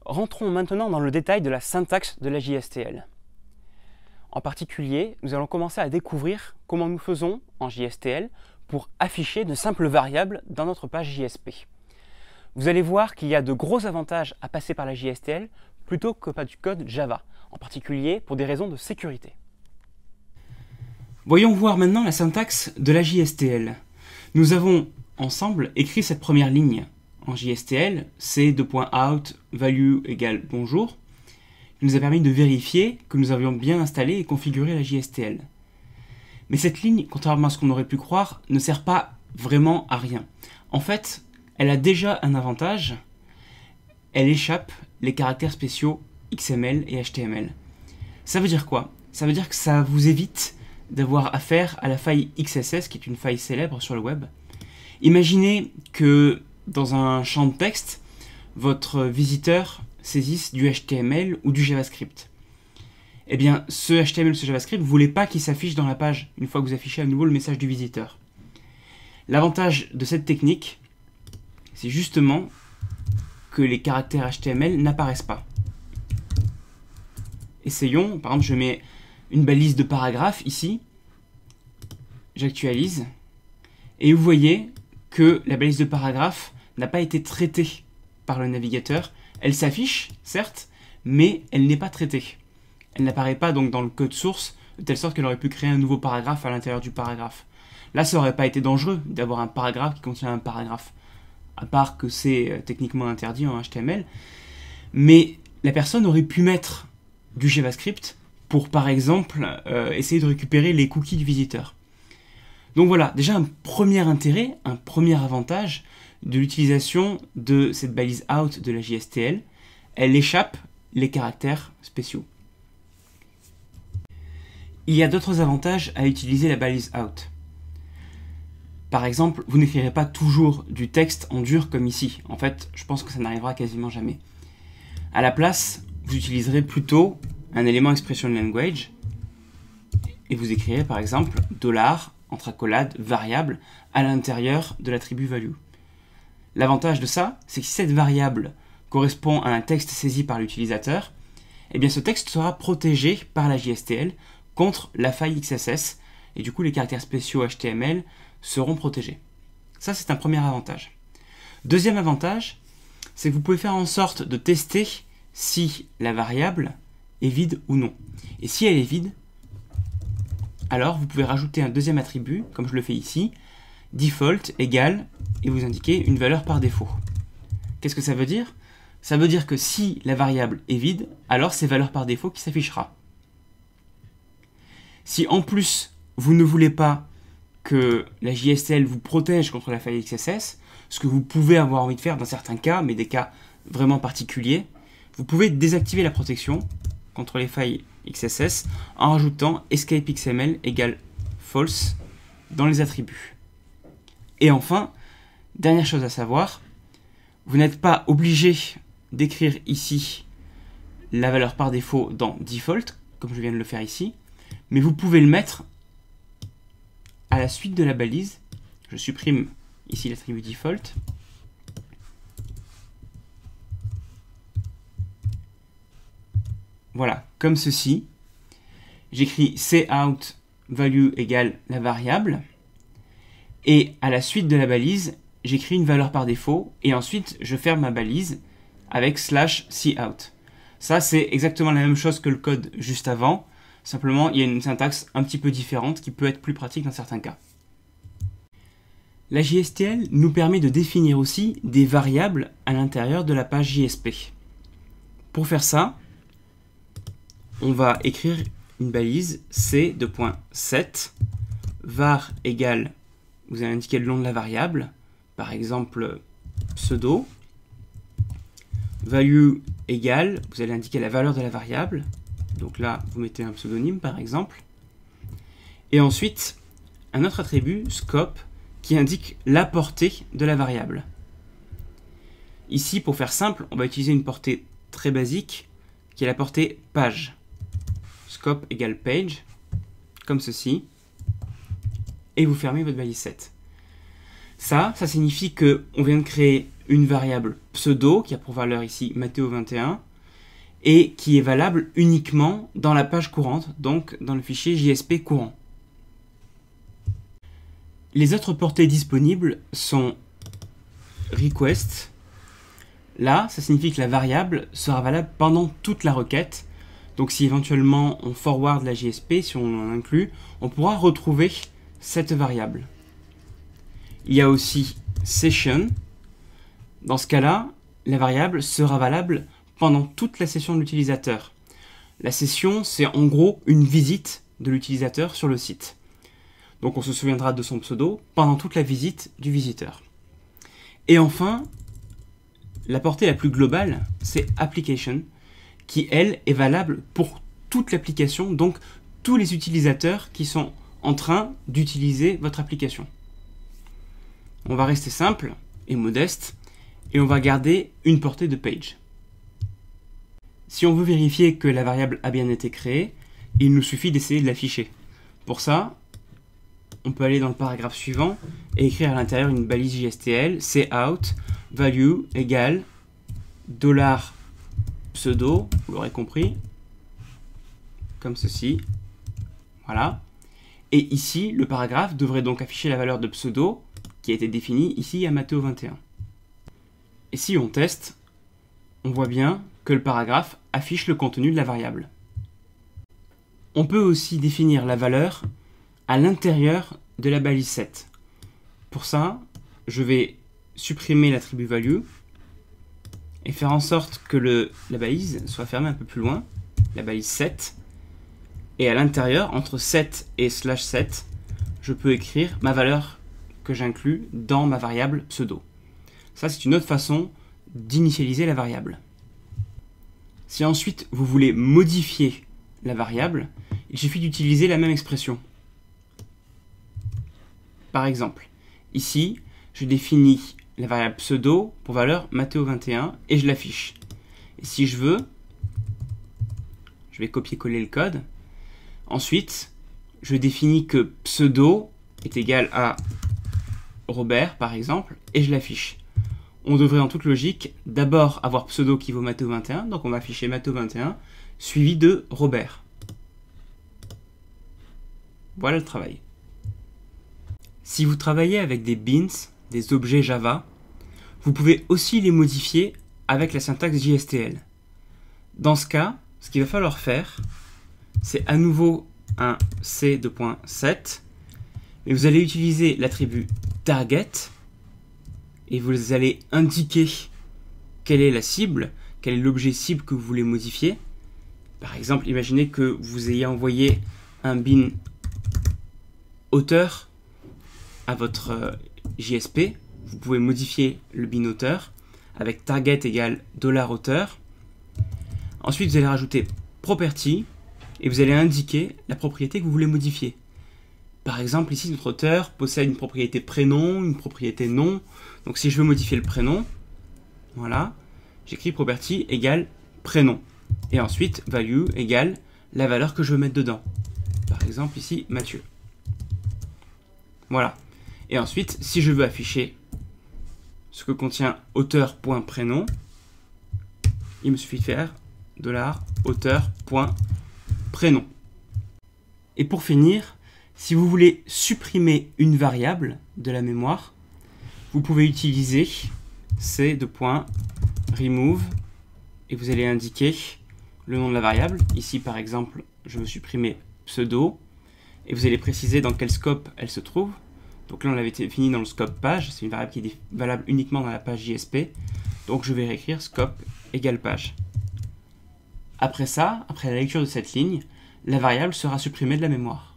Rentrons maintenant dans le détail de la syntaxe de la JSTL. En particulier, nous allons commencer à découvrir comment nous faisons en JSTL pour afficher de simples variables dans notre page JSP. Vous allez voir qu'il y a de gros avantages à passer par la JSTL plutôt que par du code Java, en particulier pour des raisons de sécurité. Voyons voir maintenant la syntaxe de la JSTL. Nous avons ensemble écrit cette première ligne en JSTL, c'est .out value égale bonjour. Il nous a permis de vérifier que nous avions bien installé et configuré la JSTL. Mais cette ligne, contrairement à ce qu'on aurait pu croire, ne sert pas vraiment à rien. En fait, elle a déjà un avantage, elle échappe les caractères spéciaux XML et HTML. Ça veut dire quoi? Ça veut dire que ça vous évite d'avoir affaire à la faille XSS, qui est une faille célèbre sur le web. Imaginez que dans un champ de texte, votre visiteur saisisse du HTML ou du JavaScript. Eh bien, ce HTML ou ce JavaScript, vous ne voulez pas qu'il s'affiche dans la page une fois que vous affichez à nouveau le message du visiteur. L'avantage de cette technique, c'est justement que les caractères HTML n'apparaissent pas. Essayons, par exemple, je mets une balise de paragraphe ici, j'actualise, et vous voyez que la balise de paragraphe n'a pas été traitée par le navigateur. Elle s'affiche, certes, mais elle n'est pas traitée. Elle n'apparaît pas donc dans le code source, de telle sorte qu'elle aurait pu créer un nouveau paragraphe à l'intérieur du paragraphe. Là, ça n'aurait pas été dangereux d'avoir un paragraphe qui contient un paragraphe, à part que c'est techniquement interdit en HTML. Mais la personne aurait pu mettre du JavaScript pour, par exemple, essayer de récupérer les cookies du visiteur. Donc voilà, déjà un premier intérêt, un premier avantage de l'utilisation de cette balise out de la JSTL, elle échappe les caractères spéciaux. Il y a d'autres avantages à utiliser la balise out. Par exemple, vous n'écrirez pas toujours du texte en dur comme ici. En fait, je pense que ça n'arrivera quasiment jamais. À la place, vous utiliserez plutôt un élément expression language et vous écrirez par exemple $, entre accolades, variable, à l'intérieur de l'attribut value. L'avantage de ça, c'est que si cette variable correspond à un texte saisi par l'utilisateur, eh bien ce texte sera protégé par la JSTL contre la faille XSS, et du coup les caractères spéciaux HTML seront protégés. Ça, c'est un premier avantage. Deuxième avantage, c'est que vous pouvez faire en sorte de tester si la variable est vide ou non. Et si elle est vide, alors vous pouvez rajouter un deuxième attribut, comme je le fais ici, default égale, et vous indiquez une valeur par défaut. Qu'est-ce que ça veut dire? Ça veut dire que si la variable est vide, alors c'est valeur par défaut qui s'affichera. Si en plus vous ne voulez pas que la JSTL vous protège contre la faille XSS, ce que vous pouvez avoir envie de faire dans certains cas, mais des cas vraiment particuliers, vous pouvez désactiver la protection contre les failles XSS en rajoutant escape XML égale false dans les attributs. Et enfin, dernière chose à savoir, vous n'êtes pas obligé d'écrire ici la valeur par défaut dans default, comme je viens de le faire ici, mais vous pouvez le mettre à la suite de la balise. Je supprime ici l'attribut default. Voilà, comme ceci. J'écris cout value égale la variable. Et à la suite de la balise, j'écris une valeur par défaut. Et ensuite, je ferme ma balise avec /cout. Ça, c'est exactement la même chose que le code juste avant. Simplement, il y a une syntaxe un petit peu différente qui peut être plus pratique dans certains cas. La JSTL nous permet de définir aussi des variables à l'intérieur de la page JSP. Pour faire ça, on va écrire une balise c2.set var égale, vous allez indiquer le nom de la variable, par exemple pseudo, value égale, vous allez indiquer la valeur de la variable, donc là vous mettez un pseudonyme par exemple, et ensuite un autre attribut, scope, qui indique la portée de la variable. Ici, pour faire simple, on va utiliser une portée très basique, qui est la portée page. Scope égale page, comme ceci, et vous fermez votre balise set. Ça signifie qu'on vient de créer une variable pseudo, qui a pour valeur ici Matteo21, et qui est valable uniquement dans la page courante, donc dans le fichier JSP courant. Les autres portées disponibles sont request. Là, ça signifie que la variable sera valable pendant toute la requête. Donc si éventuellement on forward la JSP, si on en inclut, on pourra retrouver cette variable. Il y a aussi session. Dans ce cas-là, la variable sera valable pendant toute la session de l'utilisateur. La session, c'est en gros une visite de l'utilisateur sur le site. Donc on se souviendra de son pseudo pendant toute la visite du visiteur. Et enfin, la portée la plus globale, c'est application, qui elle est valable pour toute l'application, donc tous les utilisateurs qui sont en train d'utiliser votre application. On va rester simple et modeste, et on va garder une portée de page. Si on veut vérifier que la variable a bien été créée, il nous suffit d'essayer de l'afficher. Pour ça, on peut aller dans le paragraphe suivant et écrire à l'intérieur une balise JSTL, cout value égale $pseudo, vous l'aurez compris, comme ceci. Voilà. Et ici, le paragraphe devrait donc afficher la valeur de pseudo qui a été définie ici à Matteo21. Et si on teste, on voit bien que le paragraphe affiche le contenu de la variable. On peut aussi définir la valeur à l'intérieur de la balise set. Pour ça, je vais supprimer l'attribut value et faire en sorte que la balise soit fermée un peu plus loin, la balise set. Et à l'intérieur, entre set et /set, je peux écrire ma valeur que j'inclus dans ma variable pseudo. Ça, c'est une autre façon d'initialiser la variable. Si ensuite vous voulez modifier la variable, il suffit d'utiliser la même expression. Par exemple, ici, je définis la variable pseudo pour valeur Matteo21 et je l'affiche. Et si je veux, je vais copier-coller le code. Ensuite, je définis que pseudo est égal à Robert, par exemple, et je l'affiche. On devrait en toute logique d'abord avoir pseudo qui vaut Matteo21, donc on va afficher Matteo21 suivi de Robert. Voilà le travail. Si vous travaillez avec des beans, des objets Java, vous pouvez aussi les modifier avec la syntaxe JSTL. Dans ce cas, ce qu'il va falloir faire, c'est à nouveau un c2.set, mais vous allez utiliser l'attribut target et vous allez indiquer quelle est la cible, quel est l'objet cible que vous voulez modifier. Par exemple, imaginez que vous ayez envoyé un bin auteur à votre JSP. Vous pouvez modifier le bin auteur avec target égale $auteur. Ensuite, vous allez rajouter property et vous allez indiquer la propriété que vous voulez modifier. Par exemple, ici, notre auteur possède une propriété prénom, une propriété nom. Donc, si je veux modifier le prénom, voilà, j'écris property égale prénom. Et ensuite, value égale la valeur que je veux mettre dedans. Par exemple, ici, Mathieu. Voilà. Et ensuite, si je veux afficher ce que contient auteur.prénom, il me suffit de faire $auteur.prénom. Et pour finir, si vous voulez supprimer une variable de la mémoire, vous pouvez utiliser c2.remove et vous allez indiquer le nom de la variable. Ici, par exemple, je veux supprimer pseudo et vous allez préciser dans quel scope elle se trouve. Donc là, on l'avait défini dans le scope page. C'est une variable qui est valable uniquement dans la page JSP. Donc je vais réécrire scope égale page. Après ça, après la lecture de cette ligne, la variable sera supprimée de la mémoire.